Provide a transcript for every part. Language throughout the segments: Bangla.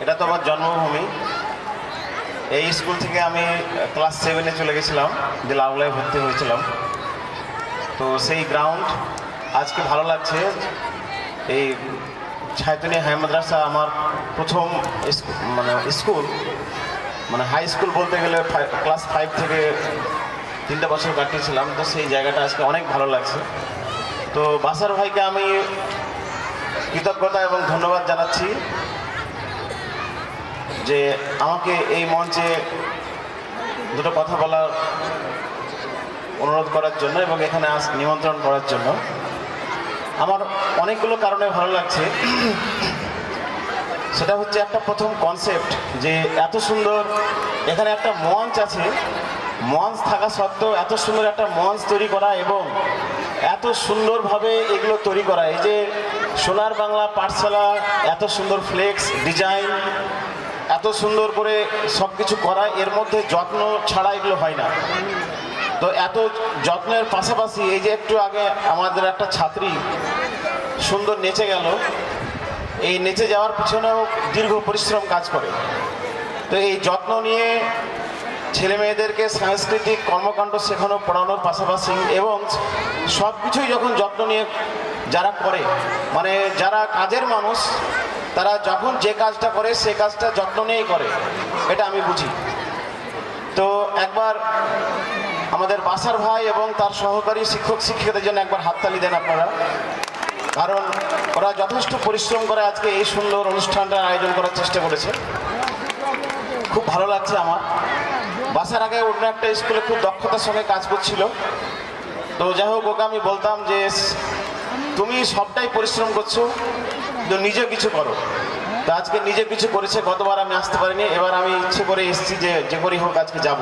এটা তো আমার জন্মভূমি। এই স্কুল থেকে আমি ক্লাস 7-এ চলে গেছিলাম, যে লাউলায় ভর্তি হয়েছিলাম। তো সেই গ্রাউন্ড আজকে ভালো লাগছে। এই ছায়তনী হাই মাদ্রাসা আমার প্রথম স্কুল, হাই স্কুল বলতে গেলে ক্লাস 5 থেকে 3 বছর কাটিয়েছিলাম। তো সেই জায়গাটা আজকে অনেক ভালো লাগছে। তো বাসার ভাইকে আমি কৃতজ্ঞতা এবং ধন্যবাদ জানাচ্ছি যে আমাকে এই মঞ্চে দুটো কথা বলার অনুরোধ করার জন্য এবং এখানে নিমন্ত্রণ করার জন্য। আমার অনেকগুলো কারণে ভালো লাগছে। সেটা হচ্ছে একটা প্রথম কনসেপ্ট, যে এত সুন্দর এখানে একটা মঞ্চ আছে, মঞ্চ থাকা সত্ত্বেও এত সুন্দর একটা মঞ্চ তৈরি করা এবং এত সুন্দরভাবে এগুলো তৈরি করা। এই যে সোনার বাংলা পাঠশালা, এত সুন্দর ফ্লেক্স ডিজাইন, এত সুন্দর করে সব কিছু করা, এর মধ্যে যত্ন ছাড়া এগুলো হয় না। তো এত যত্নের পাশাপাশি এই যে একটু আগে আমাদের একটা ছাত্রী সুন্দর নেচে গেল, এই নেচে যাওয়ার পিছনেও দীর্ঘ পরিশ্রম কাজ করে। তো এই যত্ন নিয়ে ছেলে মেয়েদেরকে সাংস্কৃতিক কর্মকাণ্ড শেখানো পড়ানোর পাশাপাশি এবং সব কিছুই যখন যত্ন নিয়ে যারা করে, যারা কাজের মানুষ, তারা যখন যে কাজটা করে সে কাজটা যত্ন নিয়েই করে, এটা আমি বুঝি। তো একবার আমাদের বাসার ভাই এবং তার সহকারী শিক্ষক শিক্ষিকাদের জন্য একবার হাততালি দেন আপনারা, কারণ ওরা যথেষ্ট পরিশ্রম করে আজকে এই সুন্দর অনুষ্ঠানটার আয়োজন করার চেষ্টা করেছে। খুব ভালো লাগছে আমার। বাসার আগে অন্য একটা স্কুলে খুব দক্ষতার সঙ্গে কাজ করছিল। তো যাই হোক, ওকে আমি বলতাম যে তুমি সবটাই পরিশ্রম করছো, তো নিজে কিছু করো। তো আজকে নিজে কিছু করেছে। গতবার আমি আসতে পারিনি, এবার আমি ইচ্ছে করে এসেছি যে করেই হোক আজকে যাব।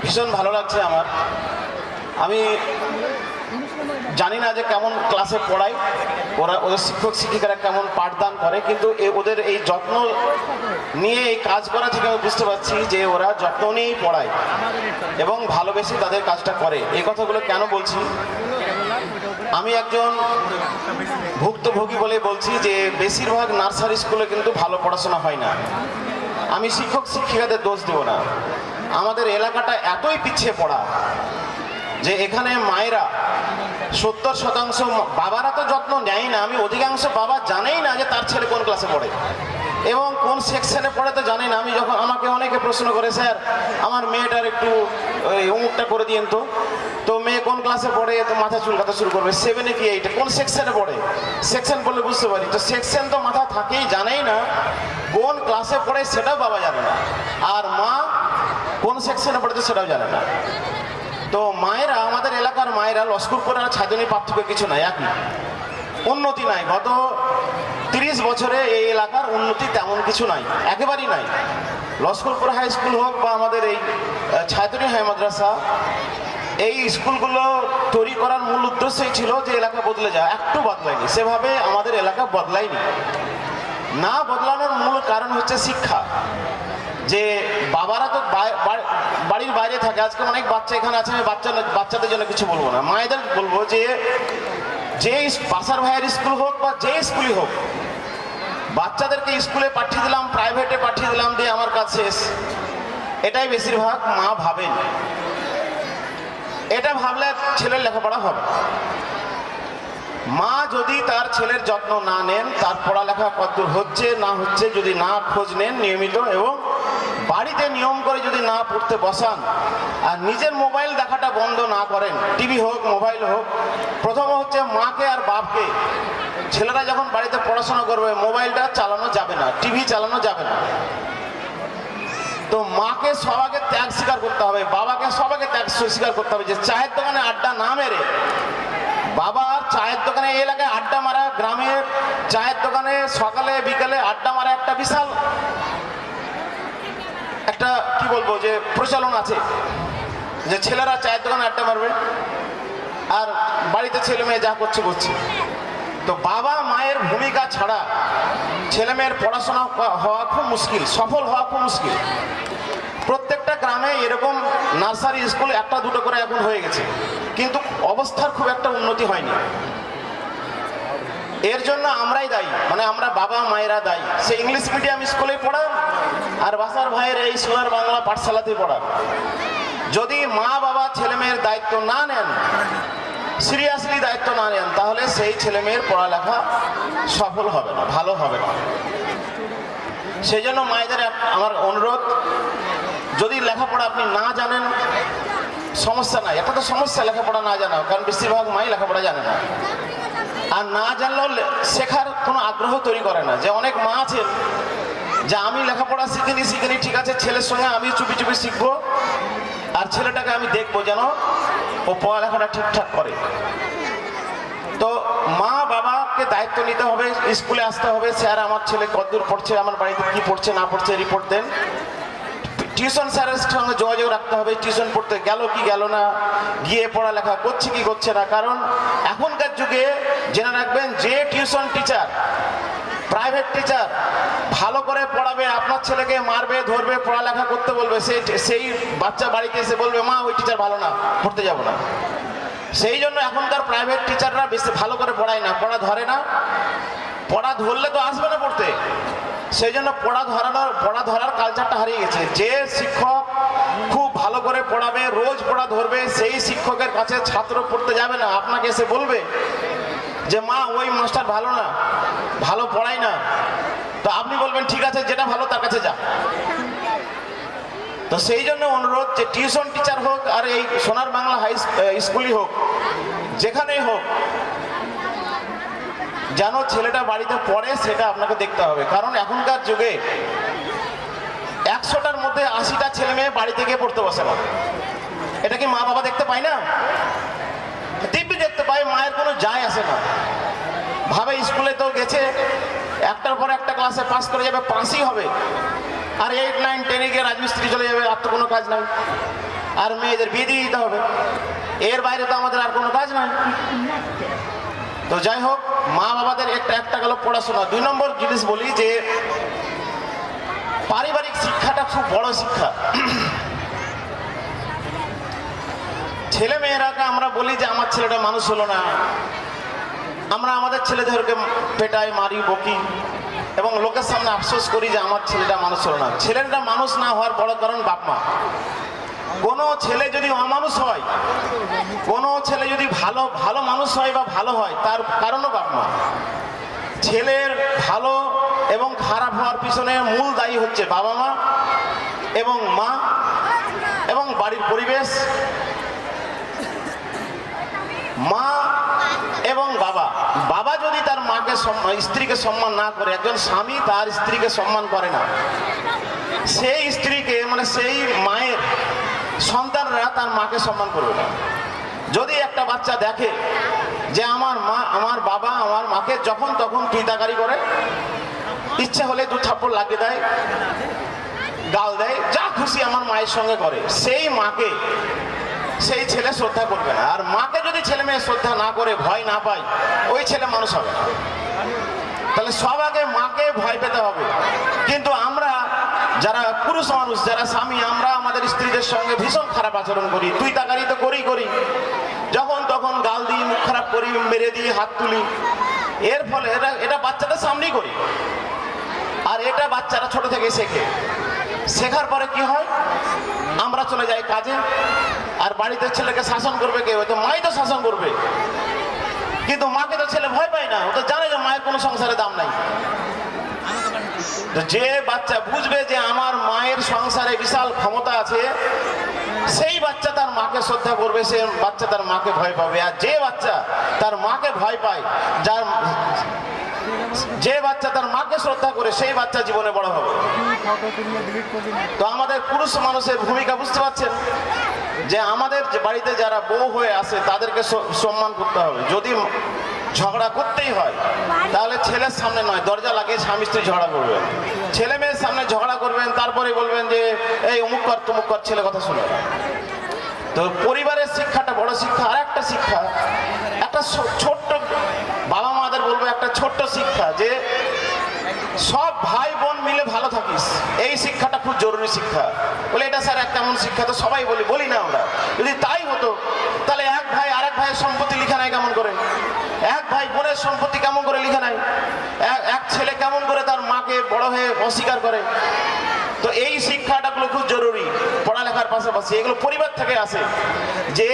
ভীষণ ভালো লাগছে আমার। আমি জানি না যে কেমন ক্লাসে পড়ায় ওদের শিক্ষক শিক্ষিকারা কেমন পাঠদান করে, কিন্তু ওদের এই যত্ন নিয়ে এই কাজ করা থেকে আমি বুঝতে পারছি যে ওরা যত্ন নিয়েই পড়ায় এবং ভালোবেসে তাদের কাজটা করে। এই কথাগুলো কেন বলছি, আমি একজন ভুক্তভোগী বলে বলছি যে বেশিরভাগ নার্সারি স্কুলে কিন্তু ভালো পড়াশোনা হয় না। আমি শিক্ষক শিক্ষিকাদের দোষ দেব না, আমাদের এলাকাটা এতই পিছিয়ে পড়া যে এখানে মায়েরা 70% বাবারা তো যত্ন নেয় না। আমি অধিকাংশ বাবা জানেই না যে তার ছেলে কোন ক্লাসে পড়ে এবং কোন সেকশনে পড়ে তো জানি না। আমি যখন আমাকে অনেকে প্রশ্ন করে, স্যার আমার মেয়েটার একটু অমুকটা করে দিন তো মেয়ে কোন ক্লাসে পড়ে, তো মাথা চুলকাতে শুরু করবে, 7-এ কি 8-এ, কোন সেকশনে পড়ে। সেকশন বললে বুঝতে পারি, তো সেকশন তো মাথা থাকেই, জানেই না কোন ক্লাসে পড়ে সেটাও বাবা জানে না, আর মা কোন সেকশনে পড়েছে সেটাও জানে না। তো মায়েরা, আমাদের এলাকার মায়েরা লস্করপুর আর ছায়তনী পার্থক্য কিছু নাই, একই উন্নতি নাই। গত 30 বছরে এই এলাকার উন্নতি তেমন কিছু নাই, একেবারেই নাই। লস্করপুর হাই স্কুল হোক বা আমাদের এই ছায়তনী হাই মাদ্রাসা, এই স্কুলগুলো তৈরি করার মূল উদ্দেশ্যই ছিল যে এলাকা বদলে যায়, একটু বদলায়নি, সেভাবে আমাদের এলাকা বদলায়নি। না বদলানোর মূল কারণ হচ্ছে শিক্ষা। যে বাবারা তো বাড়ির বাইরে থাকে। আজকে অনেক বাচ্চা এখানে আছে, আমি বাচ্চাদের জন্য কিছু বলবো না, মায়েদের বলবো যে বাসার ভাইয়ের স্কুল হোক বা যে স্কুলই হোক, বাচ্চাদেরকে স্কুলে পাঠিয়ে দিলাম, প্রাইভেটে পাঠিয়ে দিলাম, দিয়ে আমার কাজ শেষ, এটাই বেশিরভাগ মা ভাবেন। এটা ভাবলে ছেলের লেখাপড়া হবে। মা যদি তার ছেলের যত্ন না নেন, তার পড়ালেখা কতদূর হচ্ছে না হচ্ছে যদি না খোঁজ নেন নিয়মিত, এবং বাড়িতে নিয়ম করে যদি না পড়তে বসান, আর নিজের মোবাইল দেখাটা বন্ধ না করেন, টিভি হোক মোবাইল হোক, প্রথম হচ্ছে মাকে আর বাপকে, ছেলেরা যখন বাড়িতে পড়াশোনা করবে মোবাইলটা চালানো যাবে না, টিভি চালানো যাবে না। তো মাকে সবাইকে ত্যাগ স্বীকার করতে হবে, বাবাকে সবাইকে ত্যাগ স্বীকার করতে হবে। যে চায়ের দোকানে আড্ডা না মেরে, বাবা আর চায়ের দোকানে, এই এলাকায় আড্ডা মারা, গ্রামের চায়ের দোকানে সকালে বিকালে আড্ডা মারা একটা বিশাল একটা কি বলবো যে প্রচলন আছে, যে ছেলেরা চায়ের দোকানে আড্ডা মারবে আর বাড়িতে ছেলে মেয়ে যা করছে করছে। তো বাবা মায়ের ভূমিকা ছাড়া ছেলে মেয়ের পড়াশোনা হওয়া খুব মুশকিল, সফল হওয়া খুব মুশকিল। প্রত্যেকটা গ্রামে এরকম নার্সারি স্কুল একটা দুটো করে এখন হয়ে গেছে, কিন্তু অবস্থার খুব একটা উন্নতি হয়নি। এর জন্য আমরাই দায়ী, মানে আমরা বাবা মায়েরা দায়ী। সে ইংলিশ মিডিয়াম স্কুলে পড়ান আর বাসার ভাইয়ের এই সোনার বাংলা পাঠশালাতে পড়ান। যদি মা বাবা ছেলে মেয়ের দায়িত্ব না নেন, সিরিয়াসলি দায়িত্ব না নেন, তাহলে সেই ছেলে মেয়ের পড়ালেখা সফল হবে না, ভালো হবে না। সেই জন্য মায়েদের আমার অনুরোধ, যদি লেখাপড়া আপনি না জানেন সমস্যা নাই, এটা তো সমস্যা লেখাপড়া না জানা, কারণ বেশিরভাগ মাই লেখাপড়া জানে না। আর না জানলেও শেখার কোনো আগ্রহ তৈরি করে না। যে অনেক মা আছেন যে আমি লেখাপড়া শিখিনি ঠিক আছে, ছেলের সঙ্গে আমি চুপি চুপি শিখবো আর ছেলেটাকে আমি দেখবো যেন ও পড়ালেখাটা ঠিকঠাক করে। তো মা বাবাকে দায়িত্ব নিতে হবে, স্কুলে আসতে হবে, স্যার আমার ছেলে কতদূর পড়ছে, আমার বাড়িতে কি পড়ছে না পড়ছে রিপোর্ট দেন। টিউশন স্যারের সঙ্গে যোগাযোগ রাখতে হবে, টিউশন পড়তে গেল কি গেল না, গিয়ে পড়ালেখা করছে কি করছে না। কারণ এখনকার যুগে জেনে রাখবেন, যে টিউশন টিচার, প্রাইভেট টিচার ভালো করে পড়াবে, আপনার ছেলেকে মারবে ধরবে পড়ালেখা করতে বলবে, সেই বাচ্চা বাড়িতে এসে বলবে মা ওই টিচার ভালো না, পড়তে যাব না। সেই জন্য এখনকার প্রাইভেট টিচাররা বেশি ভালো করে পড়ায় না, পড়া ধরে না। পড়া ধরলে তো আসবে না পড়তে। সেই জন্য পড়া ধরার কালচারটা হারিয়ে গেছে। যে শিক্ষক খুব ভালো করে পড়াবে, রোজ পড়া ধরবে, সেই শিক্ষকের কাছে ছাত্র পড়তে যাবে না, আপনাকে এসে বলবে যে মা ওই মাস্টার ভালো না, ভালো পড়ায় না। তো আপনি বলবেন ঠিক আছে, যেটা ভালো তার কাছে যা। তো সেই জন্য অনুরোধ, যে টিউশন টিচার হোক আর এই সোনার বাংলা হাই স্কুলই হোক, যেখানেই হোক, যেন ছেলেটা বাড়িতে পড়ে সেটা আপনাকে দেখতে হবে। কারণ এখনকার যুগে 100টার মধ্যে 80টা ছেলে মেয়ে বাড়িতে গিয়ে পড়তে বসে না। এটা কি মা বাবা দেখতে পায় না? দিব্যি দেখতে পায়, মায়ের কোনো যায় আসে না। ভাবে স্কুলে তো গেছে, একটার পর একটা ক্লাসে পাস করে যাবে, পাসই হবে, আর 8, 9, 10 গিয়ে রাজমিস্ত্রি চলে যাবে, আর তো কোনো কাজ নাই, আর মেয়েদের বিয়ে দিয়ে দিতে হবে। এর বাইরে তো আমাদের আর কোনো কাজ নাই। তো যাই হোক, মা বাবাদের একটা গেল পড়াশোনা। 2 নম্বর জিনিস বলি যে পারিবারিক শিক্ষাটা খুব বড় শিক্ষা। ছেলে মেয়েরাকে আমরা বলি যে আমার ছেলেটা মানুষ হলো না, আমরা আমাদের ছেলেদেরকে পেটাই, মারি, বকি এবং লোকের সামনে আফসোস করি যে আমার ছেলেটা মানুষ হলো না। ছেলেটা মানুষ না হওয়ার বড় কারণ বাপ মা। কোনো ছেলে যদি অমানুষ হয়, কোনো ছেলে যদি ভালো মানুষ হয় বা ভালো হয়, তার কারণও বাপ মা। ছেলের ভালো এবং খারাপ হওয়ার পিছনে মূল দায়ী হচ্ছে বাবা মা এবং মা এবং বাড়ির পরিবেশ। মা এবং বাবা যদি তার মাকে স্ত্রীকে সম্মান না করে, একজন স্বামী তার স্ত্রীকে সম্মান করে না, সেই স্ত্রীকে মানে সেই মায়ের সন্তানরা তার মাকে সম্মান করবে না। যদি একটা বাচ্চা দেখে যে আমার মা, আমার বাবা আমার মাকে যখন তখন তুই তাকারি করে, ইচ্ছে হলে 2 থাপ্পড় লাগিয়ে দেয়, গাল দেয়, যা খুশি আমার মায়ের সঙ্গে করে, সেই মাকে সেই ছেলে শ্রদ্ধা করবে না। আর মাকে যদি ছেলে মেয়ে শ্রদ্ধা না করে, ভয় না পায়, ওই ছেলে মানুষ হবে না। তাহলে সব আগে মাকে ভয় পেতে হবে। কিন্তু আমরা যারা পুরুষ মানুষ, যারা স্বামী, আমরা আমাদের স্ত্রীদের সঙ্গে ভীষণ খারাপ আচরণ করি, তুই তাকারি তো করি, যখন তখন গাল দিই, মুখ খারাপ করি, মেরে দিই, হাত তুলি। এর ফলে এটা বাচ্চাদের সামনেই করি, আর এটা বাচ্চারা ছোট থেকে শেখে। শেখার পরে কি হয়, আমরা চলে যাই কাজে, আর বাড়িতে ছেলেকে শাসন করবে কে? হয়তো মাই তো শাসন করবে, কিন্তু মাকে তো ছেলে ভয় পায় না, ও তো জানে যে মায়ের কোনো সংসারে দাম নাই। যে বাচ্চা বুঝবে যে আমার মায়ের সংসারে বিশাল ক্ষমতা আছে, সেই বাচ্চা তার মাকে শ্রদ্ধা করবে, সে বাচ্চা তার মাকে ভয় পাবে। আর যে বাচ্চা তার মাকে ভয় পায়, যে বাচ্চা তার মাকে শ্রদ্ধা করে, সেই বাচ্চা জীবনে বড় হবে। তো আমাদের পুরুষ মানুষের ভূমিকা বুঝতে পারছেন, যে আমাদের বাড়িতে যারা বউ হয়ে আসে তাদেরকে সম্মান করতে হবে। যদি ঝগড়া করতেই হয়, তাহলে ছেলের সামনে নয়, দরজা লাগিয়ে স্বামী স্ত্রী ঝগড়া করবেন। ছেলে মেয়ের সামনে ঝগড়া করবেন, তারপরে বলবেন যে এই অমুক কর তমুক কর, ছেলে কথা শুনে। তো পরিবারের শিক্ষাটা বড় শিক্ষা। আর একটা শিক্ষা, একটা ছোট্ট বাবা মাদের বলবো, একটা ছোট্ট শিক্ষা, যে সব ভাই বোন মিলে ভালো থাকিস, এই শিক্ষাটা খুব জরুরি শিক্ষা। বলে এটা স্যার কেমন শিক্ষা? তো সবাই বলি না আমরা। যদি তাই হতো, তাহলে এক ভাই আরেক ভাইয়ের সম্পত্তি লিখা নাই কেমন করে? এক ভাই ভাই বোনের সম্পত্তি কেমন করে লিখে নেয়, এক ছেলে কেমন করে তার মাকে বড় হয়ে অস্বীকার করে। তো এই শিক্ষাটাগুলো খুব জরুরি পড়ালেখার পাশাপাশি, এগুলো পরিবার থেকে আসে যে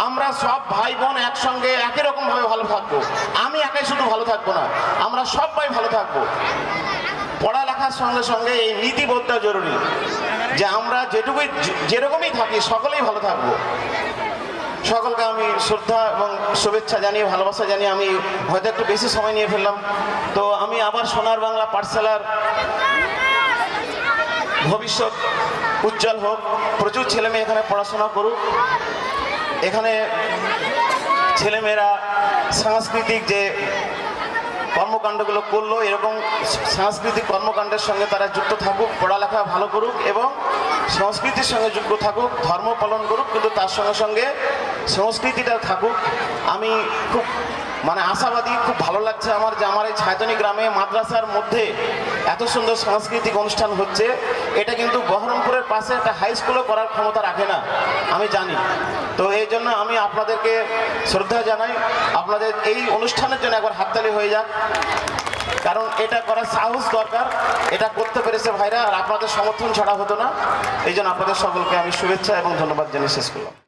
আমরা সব ভাই বোন একসঙ্গে একই রকম ভাবে ভালো থাকবো। আমি একাই শুধু ভালো থাকবো না, আমরা সবাই ভালো থাকবো। পড়ালেখার সঙ্গে সঙ্গে এই নীতিবোধটা জরুরি যে আমরা যেরকমই থাকি সকলেই ভালো থাকবো। সকলকে আমি শ্রদ্ধা এবং শুভেচ্ছা জানিয়ে ভালোবাসা জানিয়ে আমি হয়তো একটু বেশি সময় নিয়ে ফেললাম। তো আমি আবার সোনার বাংলা পাঠশালার ভবিষ্যৎ উজ্জ্বল হোক, প্রচুর ছেলেমেয়ে এখানে পড়াশোনা করুক। এখানে ছেলেমেয়েরা সাংস্কৃতিক যে কর্মকাণ্ডগুলো করলো, এরকম সাংস্কৃতিক কর্মকাণ্ডের সঙ্গে তারা যুক্ত থাকুক, পড়ালেখা ভালো করুক এবং সংস্কৃতির সঙ্গে যুক্ত থাকুক, ধর্ম পালন করুক, কিন্তু তার সঙ্গে সঙ্গে সংস্কৃতিটা থাকুক। আমি খুব আশাবাদী, খুব ভালো লাগছে আমার যে আমার এই ছায়তনী গ্রামে মাদ্রাসার মধ্যে এত সুন্দর সাংস্কৃতিক অনুষ্ঠান হচ্ছে। এটা কিন্তু বহরমপুরের পাশে একটা হাই স্কুলও করার ক্ষমতা রাখে না, আমি জানি। তো এই জন্য আমি আপনাদেরকে শ্রদ্ধা জানাই, আপনাদের এই অনুষ্ঠানের জন্য একবার হাততালি হয়ে যাক, কারণ এটা করার সাহস দরকার। এটা করতে পেরেছে ভাইরা, আর আপনাদের সমর্থন ছাড়া হতো না। এই জন্য আপনাদের সকলকে আমি শুভেচ্ছা এবং ধন্যবাদ জানিয়ে শেষ করলাম।